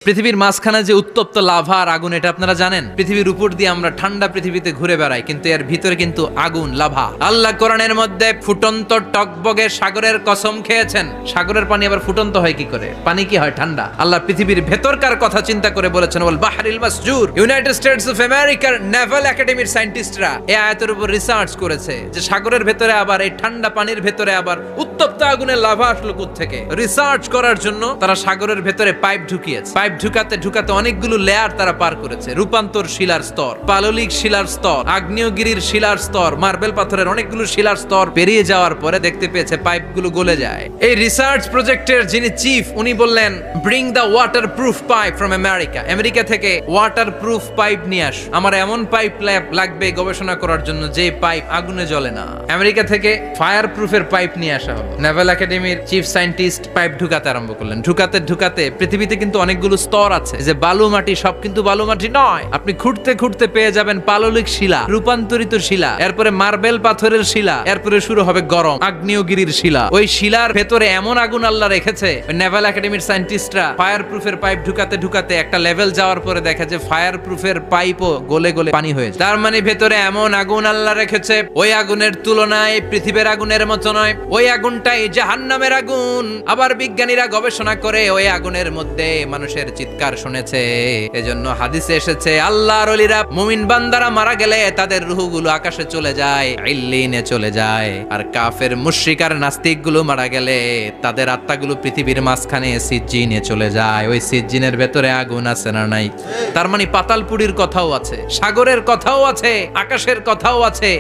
পৃথিবীর মাঝখানে যে উত্তপ্ত লাভা আর আগুন, এটা আপনারা জানেন? পৃথিবীর উপর দিয়ে আমরা ঠান্ডা পৃথিবীতে ঘুরে বেড়াই, কিন্তু এর ভিতরে কিন্তু আগুন, লাভা। আল্লাহ কোরআনের মধ্যে ফুটন্ত টকবগে সাগরের কসম খেয়েছেন। সাগরের পানি আবার ফুটন্ত হয় কি করে? পানি কি হয়? ঠান্ডা। আল্লাহ পৃথিবীর ভেতরকার কথা চিন্তা করে বলেছেন, ওয়াল বাহরিল মাসজুর। ইউনাইটেড স্টেটস অফ আমেরিকার নেভাল একাডেমির সায়েন্টিস্টরা এই আয়াতের উপর রিসার্চ করেছে যে সাগরের ভেতরে আবার এই ঠান্ডা পানির ভেতরে আবার উত্তপ্ত আগুনের লাভা আসলো কোত্থেকে। রিসার্চ করার জন্য তারা সাগরের ভেতরে পাইপ ঢুকিয়েছে। পাইপ ঢুকাতে ঢুকাতে অনেকগুলো লেয়ার তারা পার করেছে। রূপান্তর শিলার স্তর, পাললিক শিলার স্তর, আগ্নেয়গিরির শিলার স্তর, মার্বেল পাথরের অনেকগুলো শিলার স্তর পেরিয়ে যাওয়ার পরে দেখতে পেয়েছে পাইপগুলো গলে যায়। এই রিসার্চ প্রজেক্টের যিনি চিফ, উনি বললেন, bring the water proof pipe from America. America থেকে ওয়াটার প্রুফ পাইপ নিয়ে আস। আমার এমন পাইপ লাগবে গবেষণা করার জন্য যে পাইপ আগুনে জ্বলে না। আমেরিকা থেকে ফায়ার প্রুফের পাইপ নিয়ে আসা হলো। নেভাল একাডেমির চিফ সায়েন্টিস্ট পাইপ ঢুকাতে আরম্ভ করলেন। ঢুকাতে ঢুকাতে পৃথিবীতে কিন্তু অনেকগুলো স্তর আছে, যে বালু মাটি সব কিন্তু বালু মাটি নয়। আপনি খুঁড়তে খুঁড়তে পেয়ে যাবেন পাললিক শিলা, রূপান্তরিত শিলা, এরপরে মার্বেল পাথরের শিলা, এরপরে শুরু হবে গরম আগ্নেয়গিরির শিলা। ওই শিলার ভেতরে এমন আগুন আল্লাহ রেখেছে, নেভাল একাডেমির সায়েন্টিস্টরা ফায়ার প্রুফের পাইপ ঢুকাতে ঢুকাতে একটা লেভেল যাওয়ার পরে দেখে যে ফায়ার প্রুফের পাইপও গলে গলে পানি হয়েছে। তার মানে ভেতরে এমন আগুন আল্লাহ রেখেছে, ওই আগুনের তুলনায় পৃথিবীর আগুনের মতো নয়। ওই আগুনটাই জাহান্নামের আগুন। আবার বিজ্ঞানীরা গবেষণা করে ওই আগুনের মধ্যে মানুষের চিৎকার শুনেছে। এজন্য হাদিসে এসেছে, আল্লাহর ওলিরা, মুমিন বান্দারা মারা গেলে তাদের রূহগুলো আকাশে চলে যায়, ইল্লিনে চলে যায়। আর কাফের মুশরিক আর নাস্তিক গুলো মারা গেলে তাদের আত্মাগুলো পৃথিবীর মাঝখানে সিজ্জিনে চলে যায়। ওই সিজ্জিনের ভেতরে আগুন আছে না নাই? তার মানে পাতালপুরীর কথাও আছে, সাগরের কথাও আছে, আকাশের কথাও আছে।